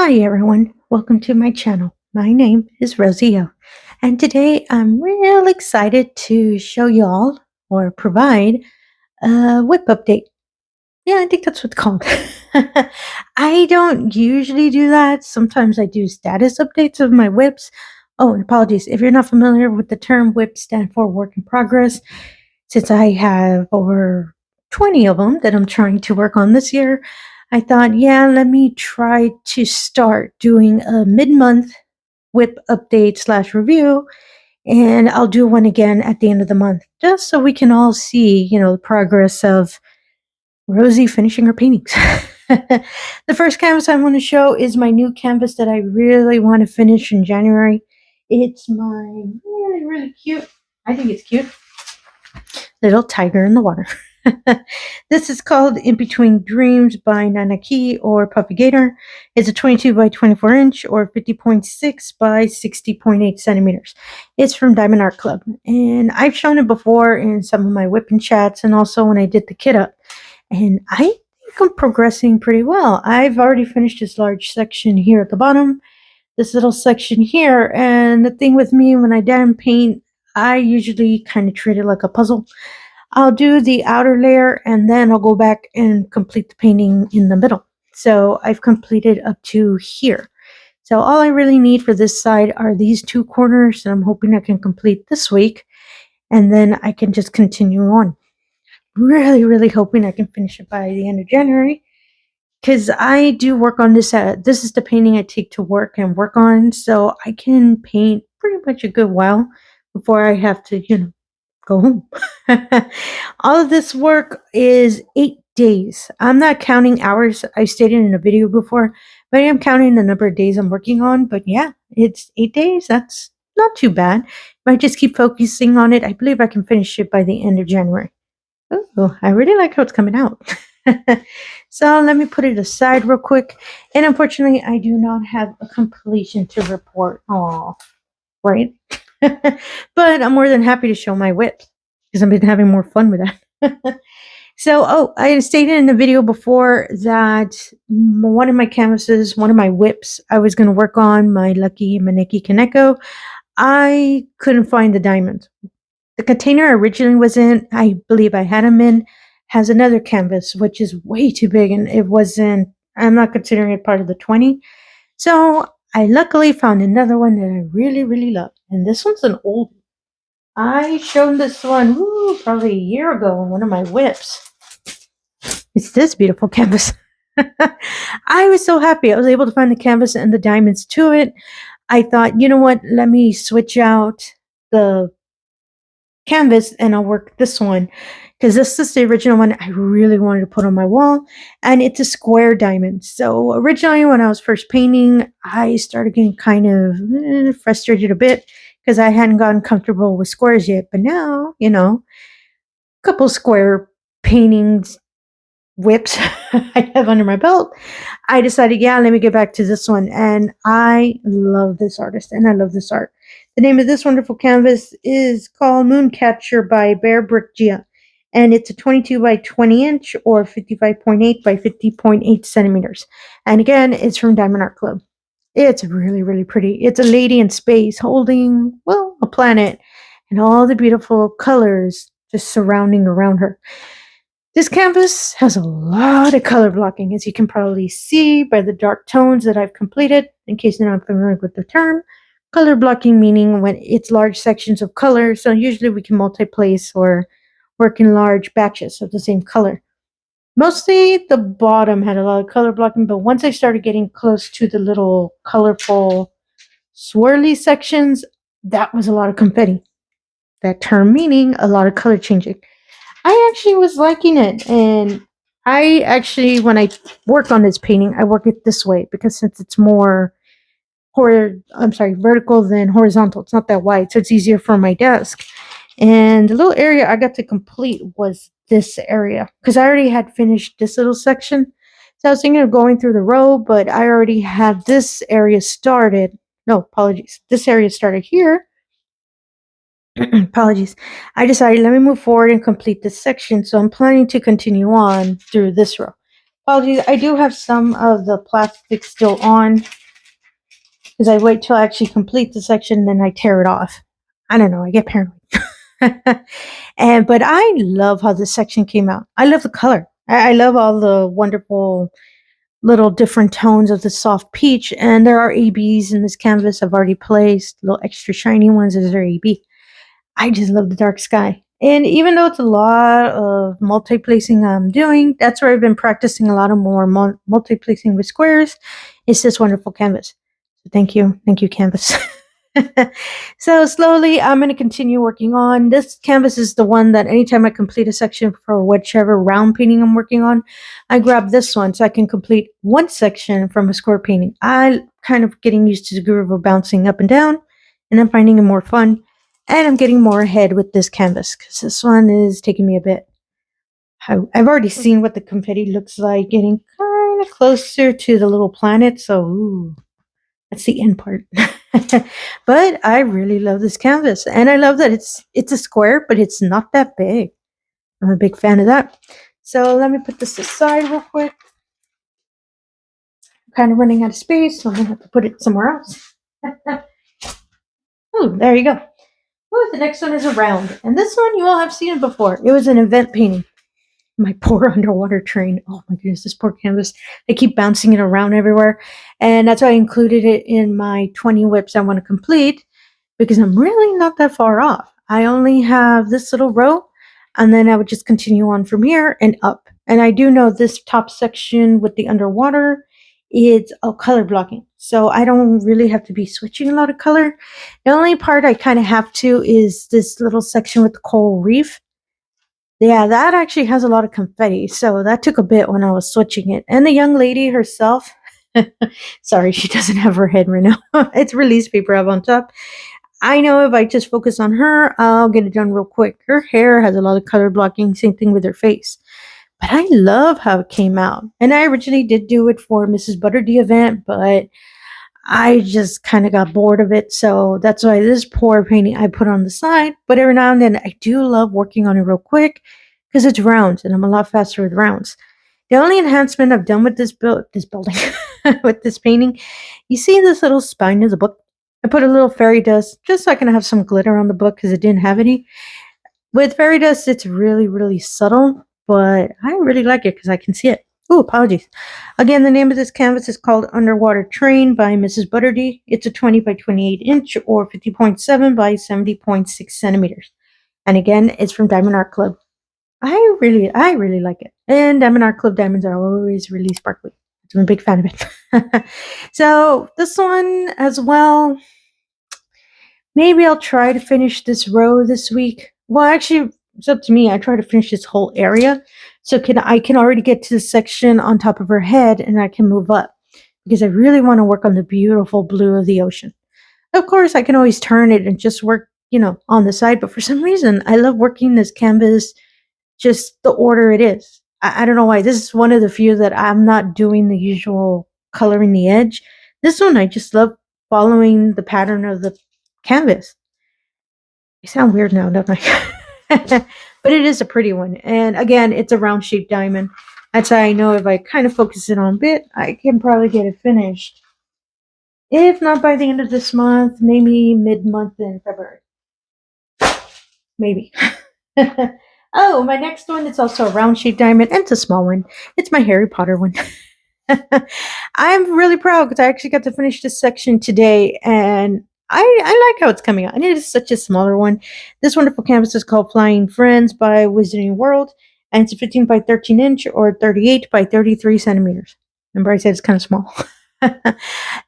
Hi everyone, welcome to my channel. My name is Rosy O, and today I'm real excited to show y'all or provide a WIP update. Yeah, I think that's what it's called. I don't usually do that. Sometimes I do status updates of my WIPs. Oh, and apologies. If you're not familiar with the term, WIP stand for work in progress. Since I have over 20 of them that I'm trying to work on this year, I thought, yeah, let me try to start doing a mid-month WIP update slash review, and I'll do one again at the end of the month, just so we can all see, the progress of Rosie finishing her paintings. The first canvas I want to show is my new canvas that I really want to finish in January. It's my really, really cute, I think it's cute, little tiger in the water. This is called In Between Dreams by Nanaki or Puffy Gator. It's a 22 by 24 inch or 50.6 by 60.8 centimeters. It's from diamonddartclub, and I've shown it before in some of my whipping chats and also when I did the kit up, and I think I'm progressing pretty well. I've already finished this large section here at the bottom, this little section here, and the thing with me when I diamond paint, I usually kind of treat it like a puzzle. I'll do the outer layer and then I'll go back and complete the painting in the middle. So I've completed up to here. So all I really need for this side are these two corners, and I'm hoping I can complete this week, and then I can just continue on. Really, really hoping I can finish it by the end of January, because I do work on this. This is the painting I take to work and work on, so I can paint pretty much a good while before I have to, go home. All of this work is 8 days. I'm not counting hours. I stated in a video before, but I am counting the number of days I'm working on. But yeah, it's 8 days. That's not too bad. If I just keep focusing on it, I believe I can finish it by the end of January. Oh, I really like how it's coming out. So let me put it aside real quick. And unfortunately, I do not have a completion to report. Oh, right. But I'm more than happy to show my whips because I've been having more fun with that. So, I stated in the video before that one of my canvases, one of my whips I was going to work on, my Lucky Maneki Kaneko, I couldn't find the diamonds. The container I originally was in, I believe I had them in, has another canvas, which is way too big, and I'm not considering it part of the 20. So I luckily found another one that I really, really love. And this one's an old one. I showed this one probably a year ago on one of my whips. It's this beautiful canvas. I was so happy. I was able to find the canvas and the diamonds to it. I thought, you know what? Let me switch out the canvas and I'll work this one, because this is the original one I really wanted to put on my wall, and it's a square diamond. So originally when I was first painting, I started getting kind of frustrated a bit because I hadn't gotten comfortable with squares yet. But now, a couple square paintings whips I have under my belt, I decided, yeah, let me get back to this one. And I love this artist and I love this art. The name of this wonderful canvas is called Mooncatcher by Bear Brick Gia, and it's a 22 by 20 inch or 55.8 by 50.8 centimeters. And again, it's from diamonddartclub. It's really, really pretty. It's a lady in space holding, well, a planet and all the beautiful colors just surrounding around her. This canvas has a lot of color blocking, as you can probably see by the dark tones that I've completed. In case you're not familiar with the term, color blocking meaning when it's large sections of color. So usually we can multi-place or work in large batches of the same color. Mostly the bottom had a lot of color blocking, but once I started getting close to the little colorful swirly sections, that was a lot of confetti. That term meaning a lot of color changing. I actually was liking it, and I actually, when I work on this painting, I work it this way because since it's more vertical than horizontal, it's not that wide, so it's easier for my desk. And the little area I got to complete was this area because I already had finished this little section. So I was thinking of going through the row, but I already had this area started. No, apologies. This area started here. Apologies. I decided let me move forward and complete this section. So I'm planning to continue on through this row. Apologies, I do have some of the plastic still on because I wait till I actually complete the section and then I tear it off. I don't know, I get paranoid. But I love how this section came out. I love the color. I love all the wonderful little different tones of the soft peach, and there are ABs in this canvas. I've already placed little extra shiny ones as their AB. I just love the dark sky. And even though it's a lot of multi-placing I'm doing, that's where I've been practicing a lot of more multi-placing with squares. It's this wonderful canvas. So thank you canvas. So slowly I'm going to continue working on this canvas. Is the one that anytime I complete a section for whichever round painting I'm working on, I grab this one so I can complete one section from a square painting. I'm kind of getting used to the groove of bouncing up and down, and I'm finding it more fun. And I'm getting more ahead with this canvas because this one is taking me a bit. I've already seen what the confetti looks like, getting kind of closer to the little planet. So ooh, that's the end part. But I really love this canvas, and I love that it's a square, but it's not that big. I'm a big fan of that. So let me put this aside real quick. I'm kind of running out of space, so I'm gonna have to put it somewhere else. Oh, there you go. Oh, the next one is a round, and this one you all have seen it before. It was an event painting. My poor underwater train. Oh my goodness, this poor canvas. I keep bouncing it around everywhere. And that's why I included it in my 20 WIPs I want to complete, because I'm really not that far off. I only have this little row, and then I would just continue on from here and up. And I do know this top section with the underwater, it's color blocking. So I don't really have to be switching a lot of color. The only part I kind of have to is this little section with the coral reef. Yeah, that actually has a lot of confetti, so that took a bit when I was switching it. And the young lady herself, sorry, she doesn't have her head right now. It's release paper up on top. I know if I just focus on her, I'll get it done real quick. Her hair has a lot of color blocking, same thing with her face. But I love how it came out. And I originally did do it for Mrs. Butterdy event, but I just kind of got bored of it. So that's why this poor painting I put on the side. But every now and then I do love working on it real quick because it's rounds and I'm a lot faster with rounds. The only enhancement I've done with this building, with this painting, you see this little spine of the book? I put a little fairy dust just so I can have some glitter on the book because it didn't have any. With fairy dust, it's really, really subtle, but I really like it because I can see it. Oh, apologies. Again, the name of this canvas is called Underwater Train by Mrs. Butterdy. It's a 20 by 28 inch or 50.7 by 70.6 centimeters. And again, it's from Diamondart I really like it. And Diamondart diamonds are always really sparkly. I'm a big fan of it. So this one as well, maybe I'll try to finish this row this week. Well, actually, it's up to me. I try to finish this whole area. So I can already get to the section on top of her head and I can move up because I really want to work on the beautiful blue of the ocean. Of course, I can always turn it and just work, on the side. But for some reason, I love working this canvas just the order it is. I don't know why. This is one of the few that I'm not doing the usual coloring the edge. This one, I just love following the pattern of the canvas. I sound weird now, don't I? But it is a pretty one. And again, it's a round shaped diamond. That's how I know if I kind of focus it on a bit, I can probably get it finished. If not by the end of this month, maybe mid-month in February. Maybe. Oh, my next one is also a round shaped diamond, and it's a small one. It's my Harry Potter one. I'm really proud because I actually got to finish this section today, and I like how it's coming out. And it is such a smaller one. This wonderful canvas is called Flying Friends by Wizarding World, and it's a 15 by 13 inch or 38 by 33 centimeters. Remember I said it's kind of small.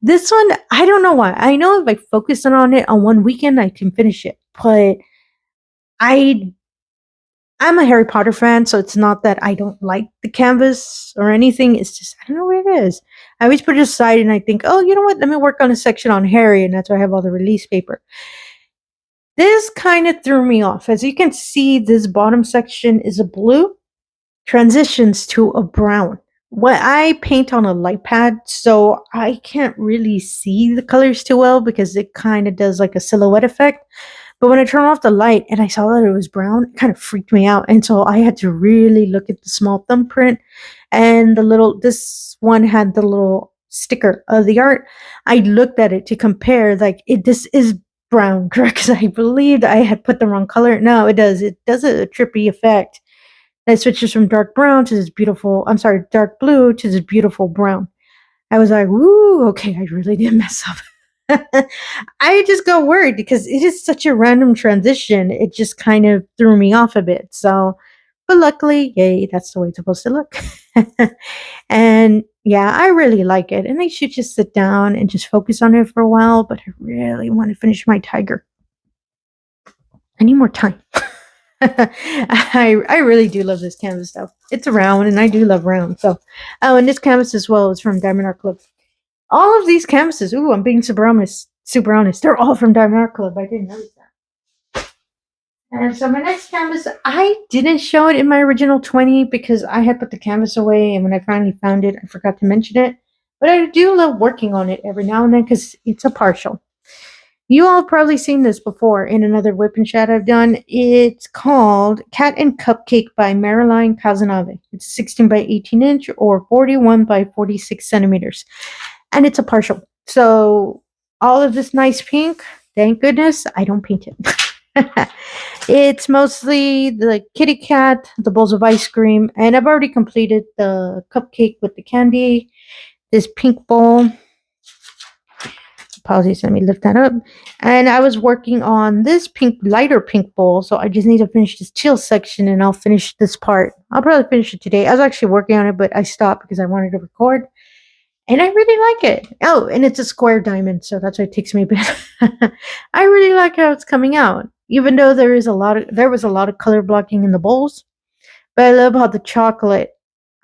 This one, I don't know why. I know if I focus on it on one weekend, I can finish it. But I'm a Harry Potter fan, so it's not that I don't like the canvas or anything. It's just, I don't know what it is. I always put it aside and I think, oh, you know what? Let me work on a section on Harry, and that's why I have all the release paper. This kind of threw me off. As you can see, this bottom section is a blue, transitions to a brown. Well, I paint on a light pad, so I can't really see the colors too well because it kind of does like a silhouette effect. But when I turned off the light and I saw that it was brown, it kind of freaked me out. And so I had to really look at the small thumbprint and this one had the little sticker of the art. I looked at it to compare, like, this is brown, correct? Because I believed I had put the wrong color. No, it does. It does a trippy effect. It switches from dark brown to this beautiful, I'm sorry, dark blue to this beautiful brown. I was like, woo, okay, I really did mess up. I just got worried because it is such a random transition. It just kind of threw me off a bit. So, but luckily, yay, that's the way it's supposed to look. And yeah, I really like it. And I should just sit down and just focus on it for a while. But I really want to finish my tiger. I need more time. I really do love this canvas though. It's round and I do love round. So, oh, and this canvas as well is from diamonddartclub. All of these canvases, ooh, I'm being super honest. They're all from diamondartclub. I didn't notice that. And so my next canvas, I didn't show it in my original 20 because I had put the canvas away, and when I finally found it, I forgot to mention it. But I do love working on it every now and then because it's a partial. You all have probably seen this before in another whip and chat I've done. It's called Cat and Cupcake by Marilyn Kazanave. It's 16 by 18 inch or 41 by 46 centimeters. And it's a partial. So all of this nice pink, thank goodness I don't paint it. It's mostly the kitty cat, the bowls of ice cream, and I've already completed the cupcake with the candy, this pink bowl. Apologies, let me lift that up. And I was working on this lighter pink bowl, so I just need to finish this teal section and I'll finish this part. I'll probably finish it today. I was actually working on it, but I stopped because I wanted to record. And I really like it. Oh, and it's a square diamond, so that's why it takes me a bit. I really like how it's coming out, even though there was a lot of color blocking in the bowls. But I love how the chocolate,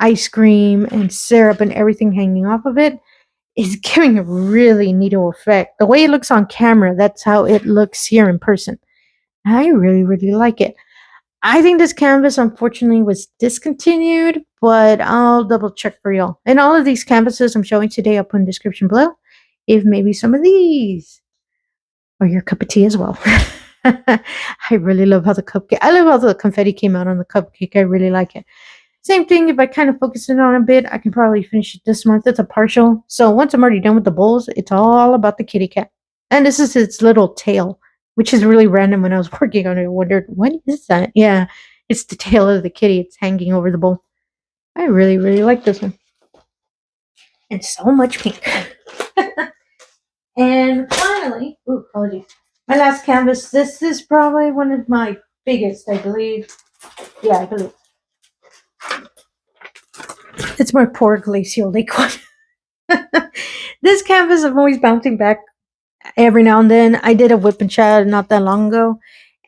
ice cream, and syrup and everything hanging off of it is giving a really neato effect. The way it looks on camera, that's how it looks here in person. I really, really like it. I think this canvas, unfortunately, was discontinued, but I'll double check for y'all. And all of these canvases I'm showing today, I'll put in the description below. If maybe some of these are your cup of tea as well. I really love how the cupcake, I love how the confetti came out on the cupcake. I really like it. Same thing, if I kind of focus it on a bit, I can probably finish it this month. It's a partial. So once I'm already done with the bowls, it's all about the kitty cat. And this is its little tail, which is really random. When I was working on it, I wondered, what is that? Yeah, it's the tail of the kitty. It's hanging over the bowl. I really, really like this one. And so much pink. And finally, ooh, apologies. My last canvas. This is probably one of my biggest, I believe. Yeah, I believe. It's my poor Glacial Lake one. This canvas, I'm always bouncing back every now and then. I did a whip and chat not that long ago.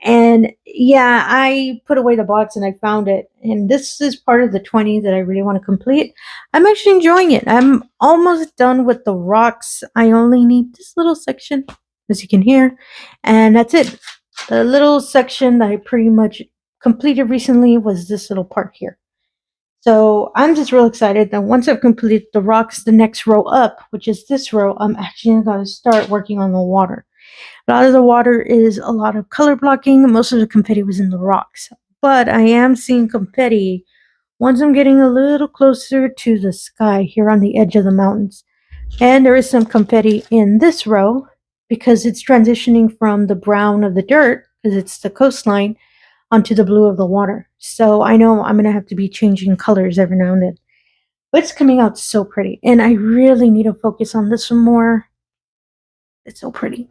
And yeah, I put away the box and I found it. And this is part of the 20 that I really want to complete. I'm actually enjoying it. I'm almost done with the rocks. I only need this little section, as you can hear. And that's it. The little section that I pretty much completed recently was this little part here. So I'm just real excited that once I've completed the rocks, the next row up, which is this row, I'm actually going to start working on the water. A lot of the water is a lot of color blocking. Most of the confetti was in the rocks. But I am seeing confetti once I'm getting a little closer to the sky here on the edge of the mountains. And there is some confetti in this row because it's transitioning from the brown of the dirt, because it's the coastline, onto the blue of the water. So I know I'm going to have to be changing colors every now and then. But it's coming out so pretty. And I really need to focus on this one more. It's so pretty.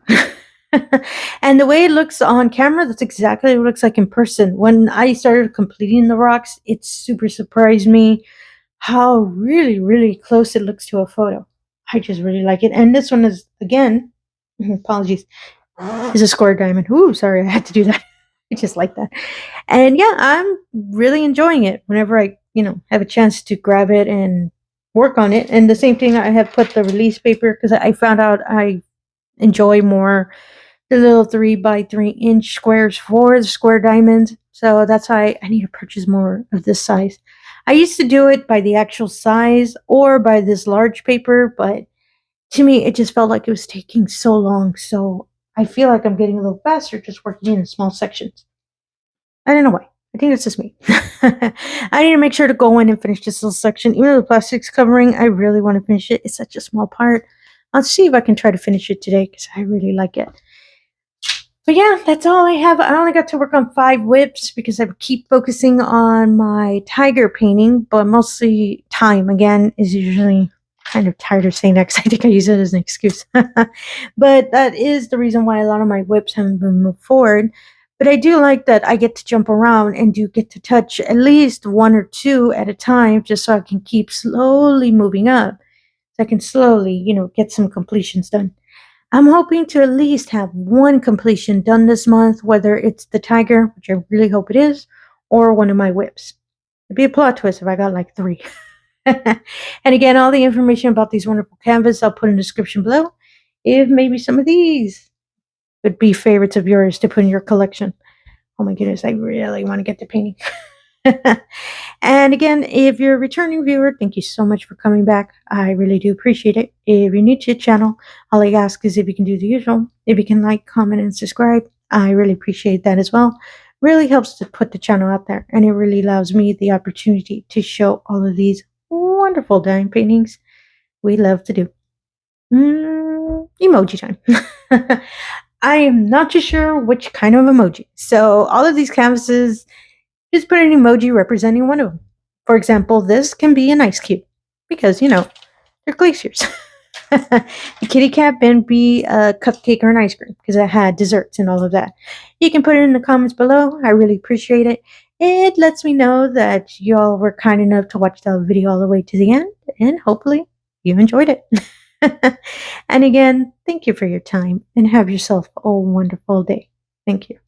And the way it looks on camera, that's exactly what it looks like in person. When I started completing the rocks, it super surprised me how really, really close it looks to a photo. I just really like it. And this one is, again, apologies, is a square diamond. Ooh, sorry, I had to do that. I just like that. And yeah, I'm really enjoying it whenever I, have a chance to grab it and work on it. And the same thing, I have put the release paper because I found out I enjoy more the little 3 by 3 inch squares for the square diamonds. So that's why I need to purchase more of this size. I used to do it by the actual size or by this large paper, but to me, it just felt like it was taking so long. So I feel like I'm getting a little faster just working in small sections. I don't know why. I think it's just me. I need to make sure to go in and finish this little section. Even though the plastic's covering, I really want to finish it. It's such a small part. I'll see if I can try to finish it today because I really like it. But yeah, that's all I have. I only got to work on 5 WIPs because I keep focusing on my tiger painting, but mostly time, again, is usually kind of tired of saying that because I think I use it as an excuse. But that is the reason why a lot of my WIPs haven't been moved forward. But I do like that I get to jump around and do get to touch at least 1 or 2 at a time just so I can keep slowly moving up. So I can slowly, get some completions done. I'm hoping to at least have 1 completion done this month, whether it's the tiger, which I really hope it is, or one of my WIPs. It'd be a plot twist if I got like 3. And again, all the information about these wonderful canvas I'll put in the description below. If maybe some of these would be favorites of yours to put in your collection. Oh my goodness, I really want to get to painting. And again, if you're a returning viewer, thank you so much for coming back. I really do appreciate it. If you're new to the channel, all I ask is if you can do the usual. If you can like, comment, and subscribe, I really appreciate that as well. Really helps to put the channel out there, and it really allows me the opportunity to show all of these wonderful diamond paintings we love to do. Emoji time. I am not too sure which kind of emoji. So all of these canvases, just put an emoji representing one of them. For example, this can be an ice cube because, they're glaciers. The kitty cat can be a cupcake or an ice cream because I had desserts and all of that. You can put it in the comments below. I really appreciate it. It lets me know that y'all were kind enough to watch the video all the way to the end, and hopefully you enjoyed it. And again, thank you for your time and have yourself a wonderful day. Thank you.